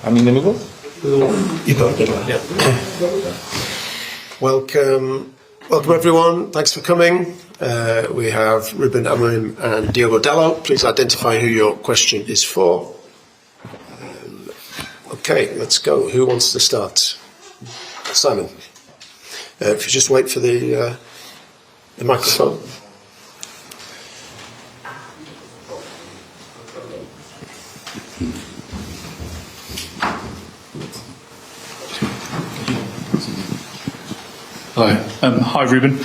I'm in the middle? Yeah. Welcome everyone. Thanks for coming. We have Ruben Amorim and Diogo Dalot. Please identify who your question is for. Okay, let's go. Who wants to start? Simon. If you just wait for the microphone. Hello. Hi, Ruben.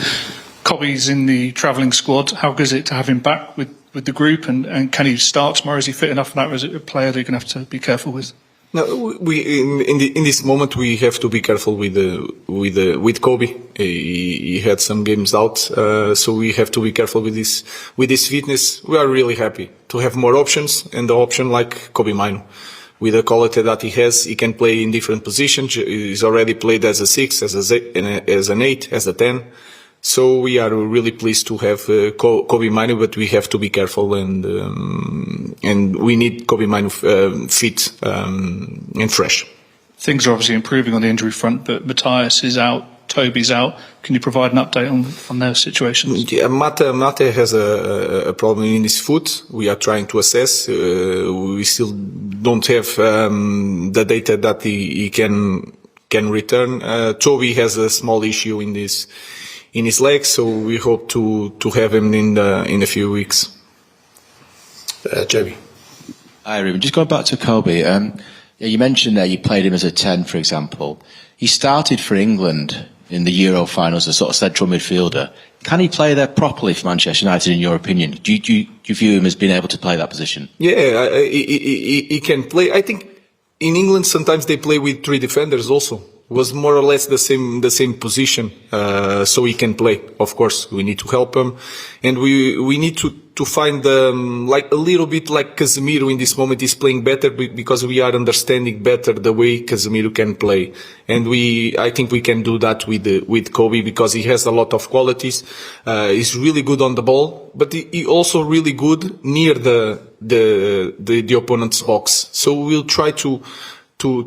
Kobbie's in the travelling squad. How good is it to have him back with the group? And can he start tomorrow? Is he fit enough for that? Or is it a player that you're going to have to be careful with? No, in this moment we have to be careful with Kobbie. He had some games out, so we have to be careful with his fitness. We are really happy to have more options, and the option like Kobbie Mainoo. With the quality that he has, he can play in different positions. He's already played as a 6, as an 8, as a 10. So we are really pleased to have Kobbie Mainoo, but we have to be careful, and we need Kobbie Mainoo fit and fresh. Things are obviously improving on the injury front, but Matthijs is out, Toby's out. Can you provide an update on their situations? Yeah, Mate has a problem in his foot. We are trying to assess. We still don't have the data that he can return. Toby has a small issue in his leg, so we hope to have him in a few weeks. Jamie. Hi, Ruben. Just going back to Kobbie. You mentioned there you played him as a 10, for example. He started for England in the Euro finals as a sort of central midfielder. Can he play there properly for Manchester United, in your opinion? Do you view him as being able to play that position? Yeah, he can play. I think in England sometimes they play with 3 defenders also. It was more or less the same position, so he can play. Of course, we need to help him, and we need to find like a little bit like Casemiro in this moment is playing better because we are understanding better the way Casemiro can play, and I think we can do that with Kobbie because he has a lot of qualities. He's really good on the ball, but he also really good near the opponent's box. So we'll try to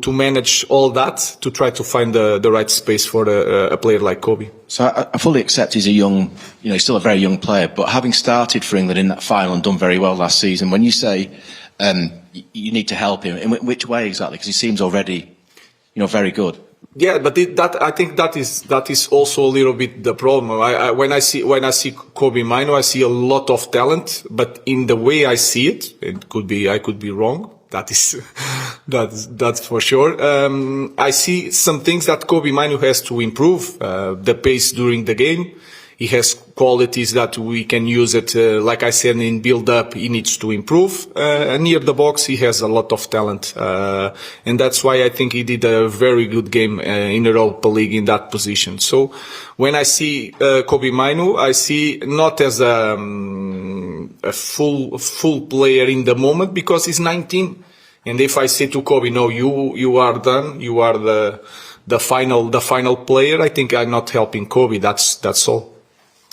manage all that, to try to find the right space for a player like Kobbie. So I fully accept he's he's still a very young player, but having started for England in that final and done very well last season, when you say you need to help him, in which way exactly? Because he seems already, very good. Yeah, but I think that is also a little bit the problem. When I see Kobbie Mainoo, I see a lot of talent, but in the way I see it, I could be wrong. That's for sure. I see some things that Kobbie Mainoo has to improve. The pace during the game. He has qualities that we can use it. Like I said, in build-up, he needs to improve. Near the box, he has a lot of talent. And that's why I think he did a very good game in the Europa League in that position. So when I see Kobbie Mainoo, I see not as a full player in the moment because he's 19. And if I say to Kobbie, no, you are done, you are the final player, I think I'm not helping Kobbie. That's all.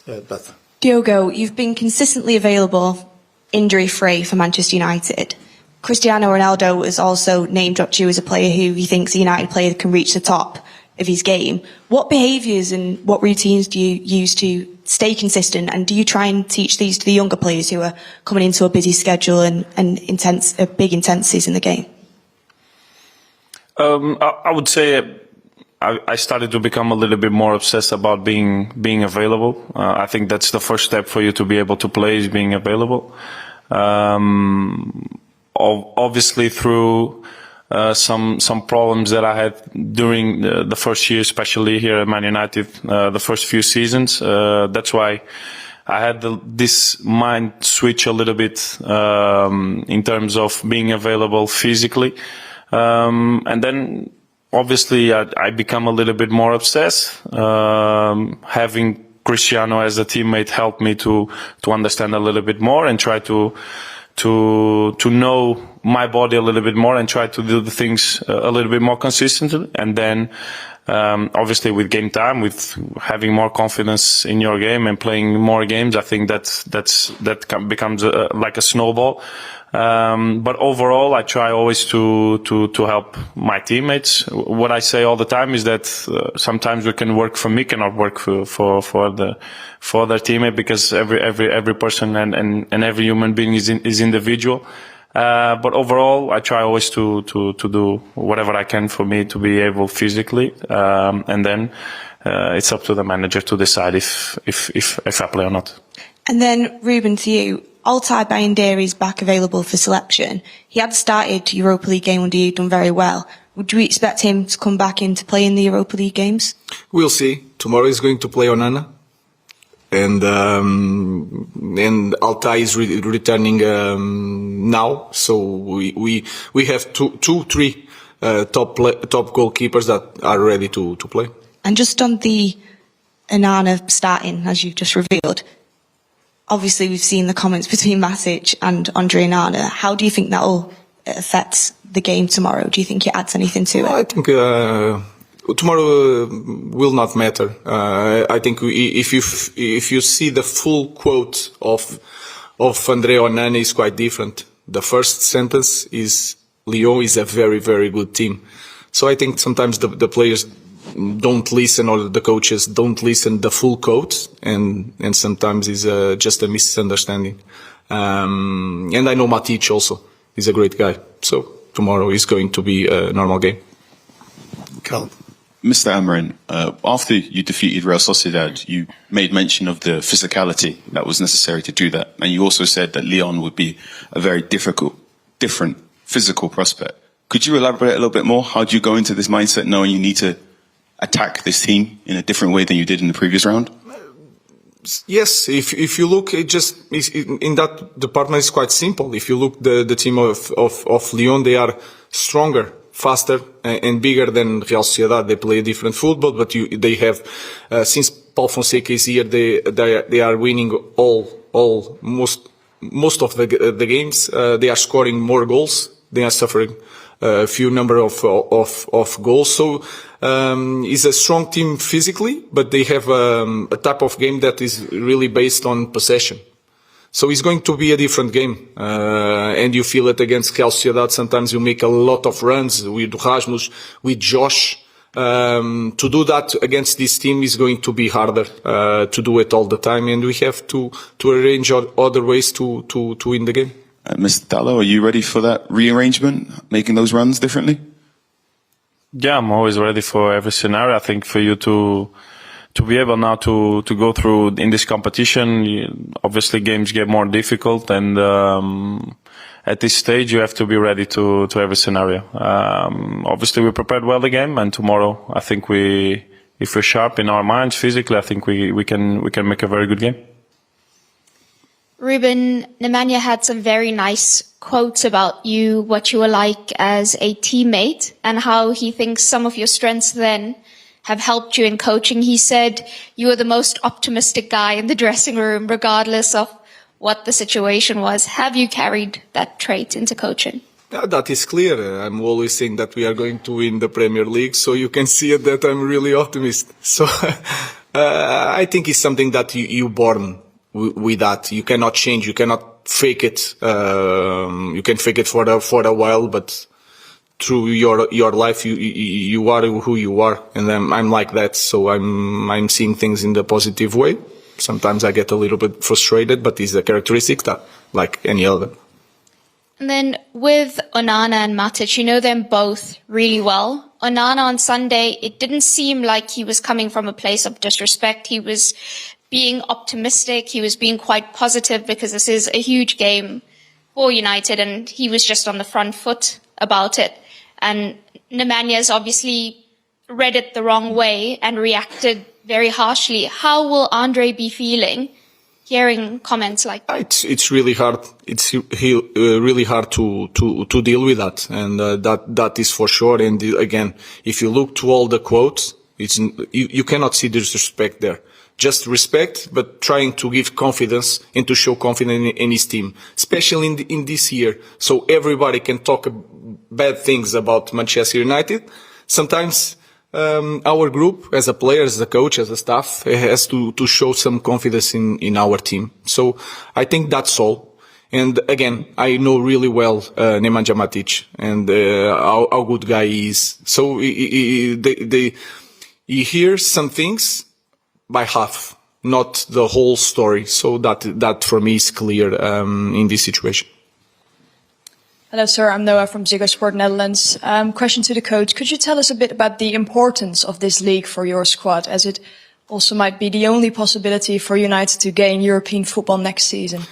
Beth. Diogo, you've been consistently available, injury-free for Manchester United. Cristiano Ronaldo has also name-dropped you as a player who he thinks a United player can reach the top of his game. What behaviours and what routines do you use to stay consistent, and do you try and teach these to the younger players who are coming into a busy schedule and big intensities in the game? I would say I started to become a little bit more obsessed about being available. I think that's the first step for you to be able to play, is being available. Obviously through some problems that I had during the first year, especially here at Man United, the first few seasons. That's why I had this mind switch a little bit in terms of being available physically. And then obviously I become a little bit more obsessed. Having Cristiano as a teammate helped me to understand a little bit more and try to know my body a little bit more and try to do the things a little bit more consistently. And then, obviously with game time, with having more confidence in your game and playing more games, I think that becomes like a snowball. But overall, I try always to help my teammates. What I say all the time is that sometimes what can work for me cannot work for other teammate, because every person and every human being is individual. But overall, I try always to do whatever I can for me to be able physically, and then it's up to the manager to decide if I play or not. And then, Ruben, to you, Altay Bayindir is back available for selection. He had started Europa League game under you, done very well. Would you expect him to come back in to play in the Europa League games? We'll see. Tomorrow he's going to play Onana. And Altay is returning now, so we have three top goalkeepers that are ready to play. And just on the Onana starting, as you've just revealed, obviously we've seen the comments between Matic and Andre Onana. How do you think that will affect the game tomorrow? Do you think it adds anything to it? I think tomorrow will not matter. I think if you see the full quote of Andre Onana is quite different. The first sentence is Lyon is a very, very good team. So I think sometimes the players don't listen, or the coaches don't listen the full quote, and sometimes it's just a misunderstanding. And I know Matthijs also is a great guy. So tomorrow is going to be a normal game. Carl. Mr. Amorim, after you defeated Real Sociedad, you made mention of the physicality that was necessary to do that. And you also said that Lyon would be a very different physical prospect. Could you elaborate a little bit more? How do you go into this mindset knowing you need to attack this team in a different way than you did in the previous round? Yes, if you look, it just in that department is quite simple. If you look the team of Lyon, they are stronger, faster and bigger than Real Sociedad. They play a different football, but they have since Paulo Fonseca is here, they are winning most of the games. They are scoring more goals. They are suffering a few number of goals. So it's a strong team physically, but they have a type of game that is really based on possession. So it's going to be a different game, and you feel it against Real Sociedad. Sometimes you make a lot of runs with Rasmus, with Josh. To do that against this team is going to be harder to do it all the time, and we have to arrange other ways to win the game. Mr. Dalot, are you ready for that rearrangement, making those runs differently? Yeah, I'm always ready for every scenario. I think for you to be able now to go through in this competition, obviously games get more difficult, and at this stage you have to be ready to every scenario. Obviously we prepared well the game, and tomorrow I think if we're sharp in our minds physically, I think we can make a very good game. Ruben, Nemanja had some very nice quotes about you, what you were like as a teammate, and how he thinks some of your strengths then have helped you in coaching. He said you were the most optimistic guy in the dressing room, regardless of what the situation was. Have you carried that trait into coaching? Yeah, that is clear. I'm always saying that we are going to win the Premier League, so you can see it that I'm really optimistic. So I think it's something that you born with that. You cannot change. You cannot fake it. You can fake it for a while, but through your life, you are who you are, and I'm like that. So I'm seeing things in the positive way. Sometimes I get a little bit frustrated, but it's a characteristic that, like any other. And then with Onana and Matic, you know them both really well. Onana on Sunday, it didn't seem like he was coming from a place of disrespect. He was being optimistic. He was being quite positive because this is a huge game for United, and he was just on the front foot about it. And Nemanja's obviously read it the wrong way and reacted very harshly. How will Andre be feeling hearing comments like that? It's really hard. It's really hard to deal with that, and that is for sure. And again, if you look to all the quotes, you cannot see disrespect there. just respect, but trying to give confidence and to show confidence in his team, especially in this year. So everybody can talk bad things about Manchester United. Sometimes our group, as a player, as a coach, as a staff, has to show some confidence in our team. So I think that's all. And again, I know really well Nemanja Matic and how good guy he is. So he hears some things by half, not the whole story. So that for me is clear in this situation. Hello, sir. I'm Noah from Ziggo Sport Netherlands. Question to the coach. Could you tell us a bit about the importance of this league for your squad, as it also might be the only possibility for United to gain European football next season?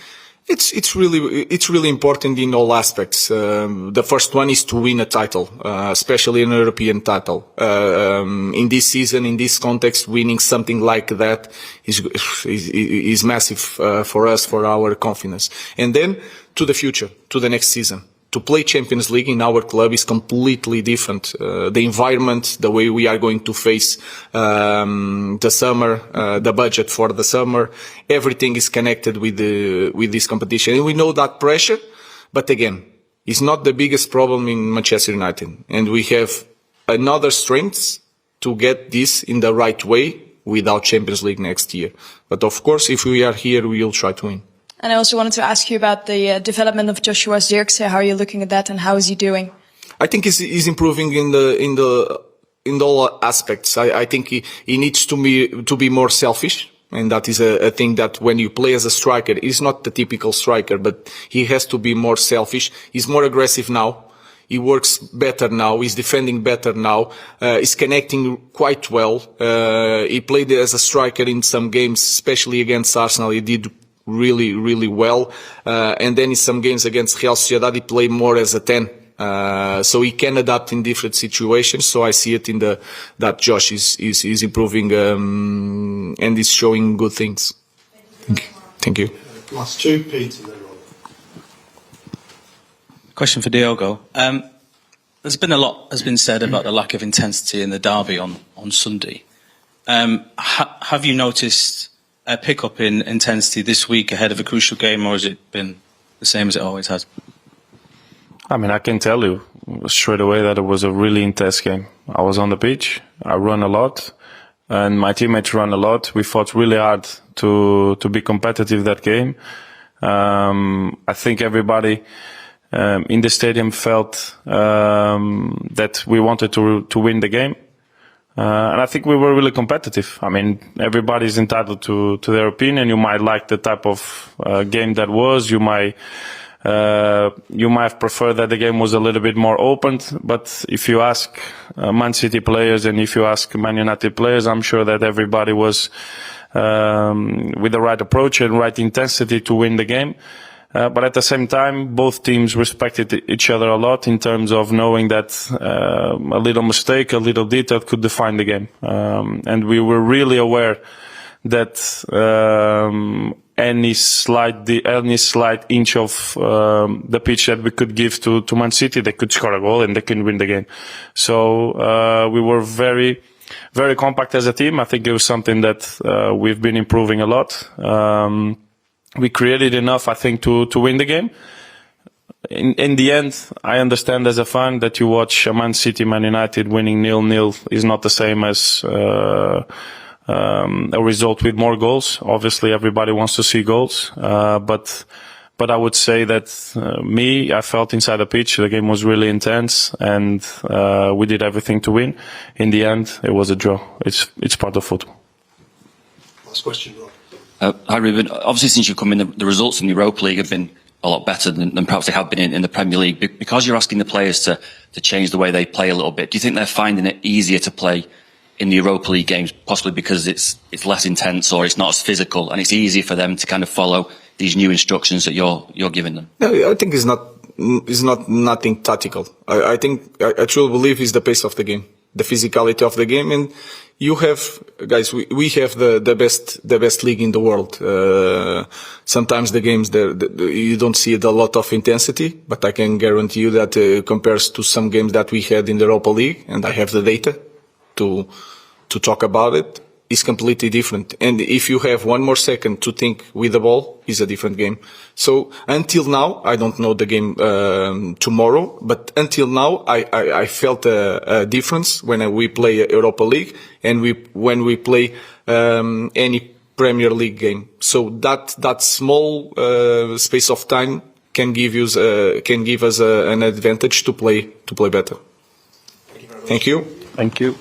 It's really important in all aspects. The first one is to win a title, especially an European title. In this season, in this context, winning something like that is massive for us, for our confidence. And then to the future, to the next season. To play Champions League in our club is completely different. The environment, the way we are going to face the summer, the budget for the summer, everything is connected with this competition. And we know that pressure, but again, it's not the biggest problem in Manchester United. And we have another strength to get this in the right way without Champions League next year. But of course, if we are here, we will try to win. And I also wanted to ask you about the development of Joshua Zirkzee. How are you looking at that, and how is he doing? I think he's improving in all aspects. I think he needs to be more selfish, and that is a thing that when you play as a striker, he's not the typical striker, but he has to be more selfish. He's more aggressive now. He works better now. He's defending better now. He's connecting quite well. He played as a striker in some games, especially against Arsenal. He did really well. And then in some games against Real Sociedad, he played more as a 10. So he can adapt in different situations. So I see it in that Josh is improving, and is showing good things. Thank you. Last two, Pete, and then Rob. Question for Diogo. There's been a lot has been said about the lack of intensity in the derby on Sunday. Have you noticed a pick-up in intensity this week ahead of a crucial game, or has it been the same as it always has? I mean, I can tell you straight away that it was a really intense game. I was on the pitch, I run a lot, and my teammates run a lot. We fought really hard to be competitive that game. I think everybody in the stadium felt that we wanted to win the game. And I think we were really competitive. I mean, everybody's entitled to their opinion. You might like the type of game that was. You might have preferred that the game was a little bit more open. But if you ask Man City players and if you ask Man United players, I'm sure that everybody was with the right approach and right intensity to win the game. But at the same time, both teams respected each other a lot in terms of knowing that a little mistake, a little detail could define the game. And we were really aware that any slight inch of the pitch that we could give to Man City, they could score a goal and they could win the game. So we were very, very compact as a team. I think it was something that we've been improving a lot. We created enough, I think, to win the game. In the end, I understand as a fan that you watch a Man City, Man United winning 0-0 is not the same as a result with more goals. Obviously, everybody wants to see goals, but I would say that I felt inside the pitch the game was really intense, and we did everything to win. In the end, it was a draw. It's part of football. Last question, Rob. Hi, Ruben. Obviously, since you've come in, the results in the Europa League have been a lot better than perhaps they have been in the Premier League. Because you're asking the players to change the way they play a little bit, do you think they're finding it easier to play in the Europa League games, possibly because it's less intense or it's not as physical, and it's easier for them to kind of follow these new instructions that you're giving them? No, I think it's not nothing tactical. I truly believe it's the pace of the game, the physicality of the game, and you have, guys, we have the best league in the world. Sometimes the games you don't see a lot of intensity, but I can guarantee you that compares to some games that we had in the Europa League, and I have the data to talk about it. is completely different. And if you have one more second to think with the ball, is a different game. So until now, I don't know the game tomorrow, but until now, I felt a difference when we play Europa League and when we play any Premier League game. So that small space of time can give us an advantage to play better. Thank you. Thank you.